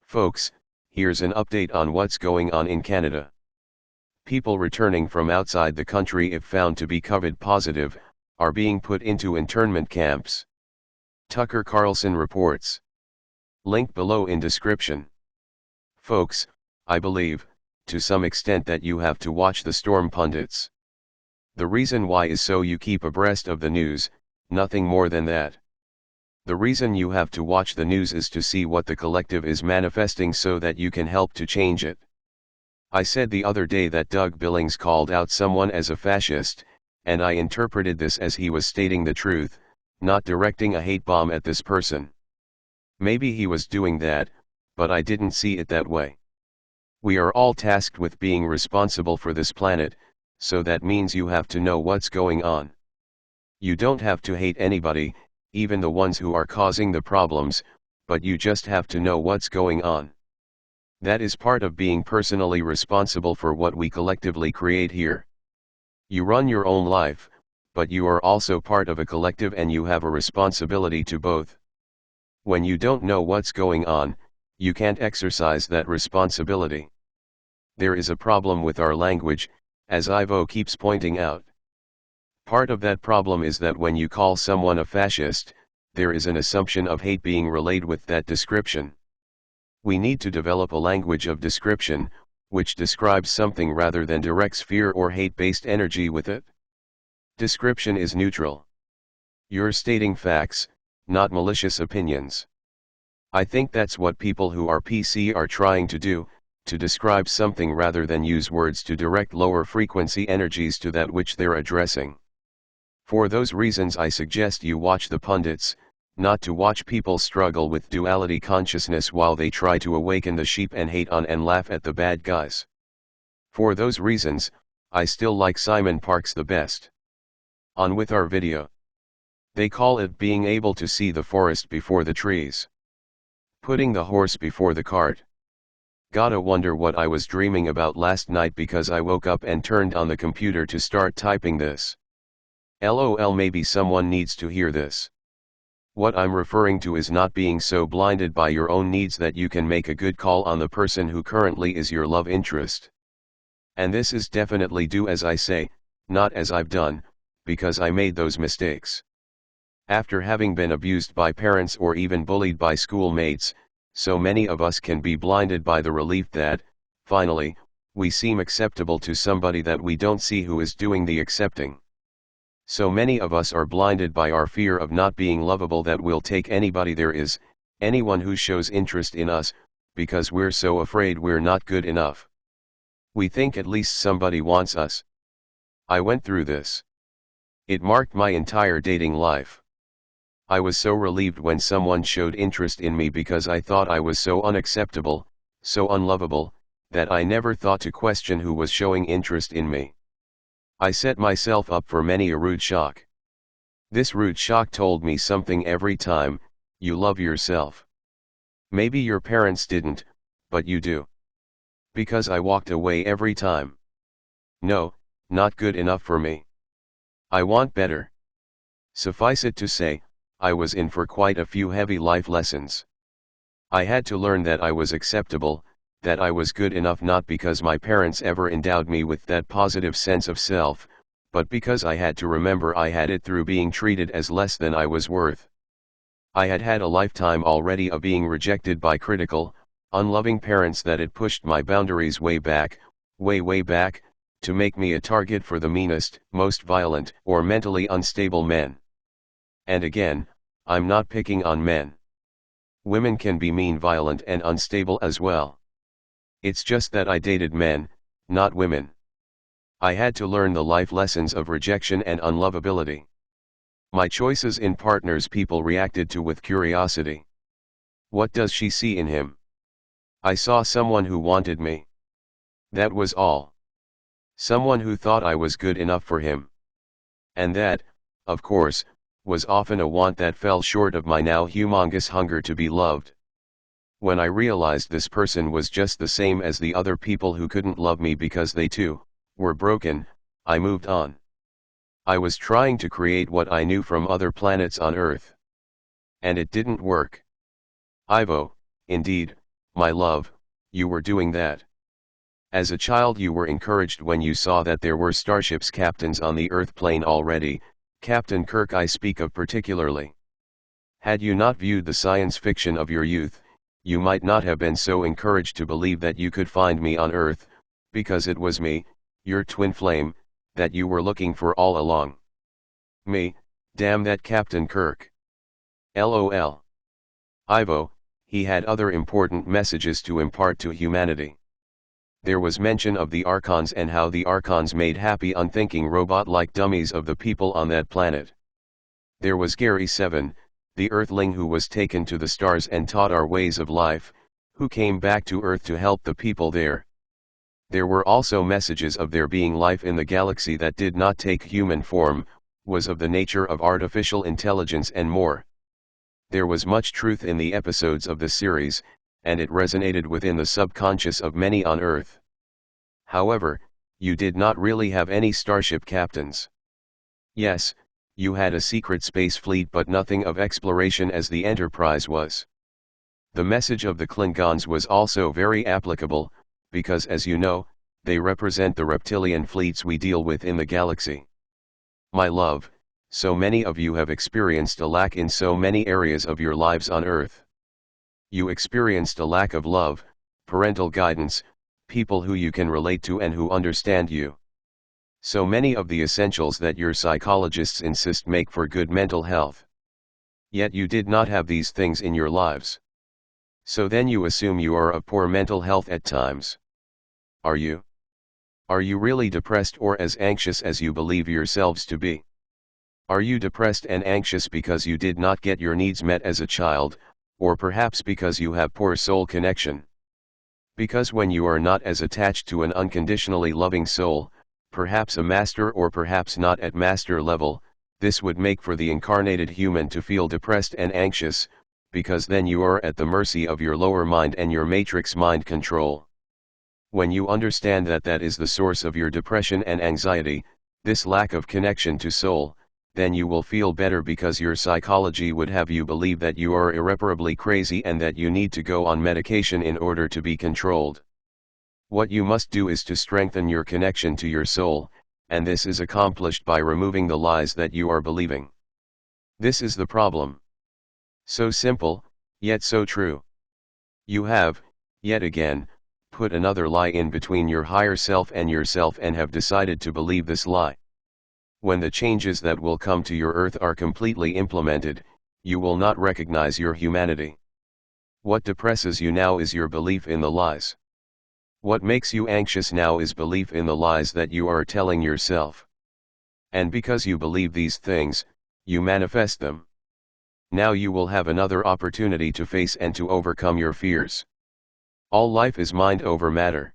Folks, here's an update on what's going on in Canada. People returning from outside the country, if found to be COVID positive, are being put into internment camps. Tucker Carlson reports. Link below in description. Folks, I believe, to some extent, that you have to watch the storm pundits. The reason why is so you keep abreast of the news, nothing more than that. The reason you have to watch the news is to see what the collective is manifesting so that you can help to change it. I said the other day that Doug Billings called out someone as a fascist, and I interpreted this as he was stating the truth, not directing a hate bomb at this person. Maybe he was doing that, but I didn't see it that way. We are all tasked with being responsible for this planet, so that means you have to know what's going on. You don't have to hate anybody, even the ones who are causing the problems, but you just have to know what's going on. That is part of being personally responsible for what we collectively create here. You run your own life, but you are also part of a collective and you have a responsibility to both. When you don't know what's going on, you can't exercise that responsibility. There is a problem with our language, as Ivo keeps pointing out. Part of that problem is that when you call someone a fascist, there is an assumption of hate being relayed with that description. We need to develop a language of description, which describes something rather than directs fear or hate-based energy with it. Description is neutral. You're stating facts, not malicious opinions. I think that's what people who are PC are trying to do, to describe something rather than use words to direct lower frequency energies to that which they're addressing. For those reasons I suggest you watch the pundits, not to watch people struggle with duality consciousness while they try to awaken the sheep and hate on and laugh at the bad guys. For those reasons, I still like Simon Parkes the best. On with our video. They call it being able to see the forest before the trees. Putting the horse before the cart. Gotta wonder what I was dreaming about last night because I woke up and turned on the computer to start typing this. LOL, maybe someone needs to hear this. What I'm referring to is not being so blinded by your own needs that you can make a good call on the person who currently is your love interest. And this is definitely do as I say, not as I've done, because I made those mistakes. After having been abused by parents or even bullied by schoolmates, so many of us can be blinded by the relief that, finally, we seem acceptable to somebody that we don't see who is doing the accepting. So many of us are blinded by our fear of not being lovable that we'll take anybody there is, anyone who shows interest in us, because we're so afraid we're not good enough. We think at least somebody wants us. I went through this. It marked my entire dating life. I was so relieved when someone showed interest in me because I thought I was so unacceptable, so unlovable, that I never thought to question who was showing interest in me. I set myself up for many a rude shock. This rude shock told me something every time: you love yourself. Maybe your parents didn't, but you do. Because I walked away every time. No, not good enough for me. I want better. Suffice it to say, I was in for quite a few heavy life lessons. I had to learn that I was acceptable, that I was good enough, not because my parents ever endowed me with that positive sense of self, but because I had to remember I had it through being treated as less than I was worth. I had had a lifetime already of being rejected by critical, unloving parents that had pushed my boundaries way back, way back, to make me a target for the meanest, most violent, or mentally unstable men. And again, I'm not picking on men. Women can be mean, violent, and unstable as well. It's just that I dated men, not women. I had to learn the life lessons of rejection and unlovability. My choices in partners people reacted to with curiosity. What does she see in him? I saw someone who wanted me. That was all. Someone who thought I was good enough for him. And that, of course, was often a want that fell short of my now humongous hunger to be loved. When I realized this person was just the same as the other people who couldn't love me because they too were broken, I moved on. I was trying to create what I knew from other planets on Earth. And it didn't work. Ivo, indeed, My love, you were doing that. As a child you were encouraged when you saw that there were starships captains on the Earth plane already, Captain Kirk I speak of particularly. Had you not viewed the science fiction of your youth, you might not have been so encouraged to believe that you could find me on Earth, because it was me, your twin flame, that you were looking for all along. Me, damn that Captain Kirk. LOL. Ivo, he had other important messages to impart to humanity. There was mention of the Archons and how the Archons made happy unthinking robot-like dummies of the people on that planet. There was Gary 7, the Earthling who was taken to the stars and taught our ways of life, who came back to Earth to help the people there. There were also messages of there being life in the galaxy that did not take human form, was of the nature of artificial intelligence and more. There was much truth in the episodes of the series, and it resonated within the subconscious of many on Earth. However, you did not really have any starship captains. Yes, you had a secret space fleet but nothing of exploration as the Enterprise was. The message of the Klingons was also very applicable, because as you know, they represent the reptilian fleets we deal with in the galaxy. My love, so many of you have experienced a lack in so many areas of your lives on Earth. You experienced a lack of love, parental guidance, people who you can relate to and who understand you. So many of the essentials that your psychologists insist make for good mental health. Yet you did not have these things in your lives. So then you assume you are of poor mental health at times. Are you? Are you really depressed or as anxious as you believe yourselves to be? Are you depressed and anxious because you did not get your needs met as a child, or perhaps because you have poor soul connection? Because when you are not as attached to an unconditionally loving soul, perhaps a master or perhaps not at master level, this would make for the incarnated human to feel depressed and anxious, because then you are at the mercy of your lower mind and your matrix mind control. When you understand that that is the source of your depression and anxiety, this lack of connection to soul, then you will feel better because your psychology would have you believe that you are irreparably crazy and that you need to go on medication in order to be controlled. What you must do is to strengthen your connection to your soul, and this is accomplished by removing the lies that you are believing. This is the problem. So simple, yet so true. You have, yet again, put another lie in between your higher self and yourself and have decided to believe this lie. When the changes that will come to your earth are completely implemented, you will not recognize your humanity. What depresses you now is your belief in the lies. What makes you anxious now is belief in the lies that you are telling yourself. And because you believe these things, you manifest them. Now you will have another opportunity to face and to overcome your fears. All life is mind over matter.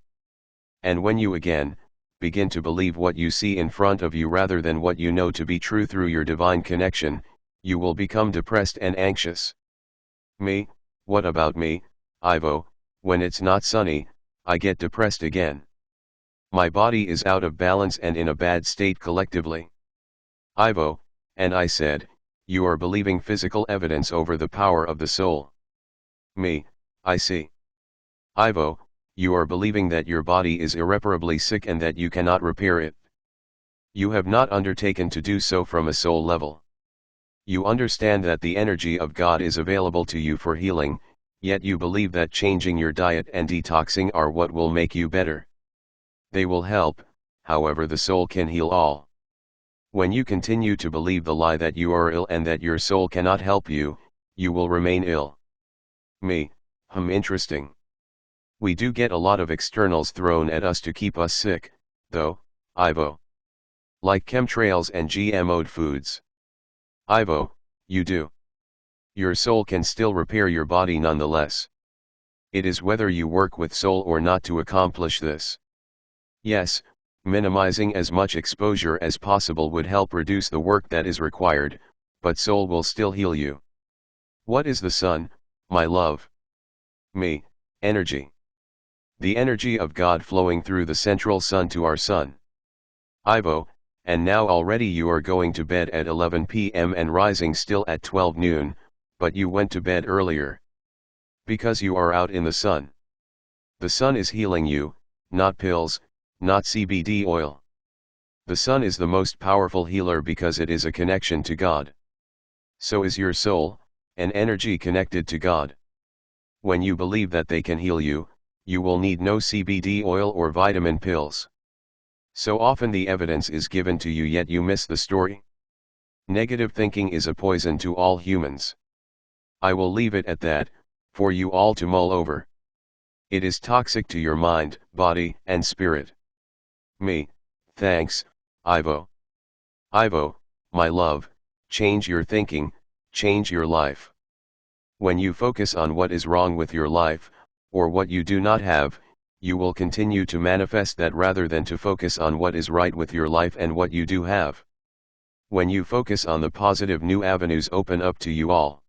And when you again begin to believe what you see in front of you rather than what you know to be true through your divine connection, you will become depressed and anxious. Me, what about me, Ivo? When it's not sunny, I get depressed again. My body is out of balance and in a bad state collectively. Ivo, and I said, you are believing physical evidence over the power of the soul. Me, I see. Ivo, you are believing that your body is irreparably sick and that you cannot repair it. You have not undertaken to do so from a soul level. You understand that the energy of God is available to you for healing, yet you believe that changing your diet and detoxing are what will make you better. They will help, however the soul can heal all. When you continue to believe the lie that you are ill and that your soul cannot help you, you will remain ill. Me, interesting. We do get a lot of externals thrown at us to keep us sick, though, Ivo. Like chemtrails and GMO'd foods. Ivo, you do. Your soul can still repair your body nonetheless. It is whether you work with soul or not to accomplish this. Yes, minimizing as much exposure as possible would help reduce the work that is required, but soul will still heal you. What is the sun, my love? Me, energy. The energy of God flowing through the central sun to our sun. Ivo, and now already you are going to bed at 11 p.m. and rising still at 12 noon, but you went to bed earlier. Because you are out in the sun. The sun is healing you, not pills, not CBD oil. The sun is the most powerful healer because it is a connection to God. So is your soul, an energy connected to God. When you believe that they can heal you, you will need no CBD oil or vitamin pills. So often the evidence is given to you yet you miss the story. Negative thinking is a poison to all humans. I will leave it at that, for you all to mull over. It is toxic to your mind, body, and spirit. Me, thanks, Ivo. Ivo, my love, change your thinking, change your life. When you focus on what is wrong with your life, or what you do not have, you will continue to manifest that rather than to focus on what is right with your life and what you do have. When you focus on the positive, new avenues open up to you all.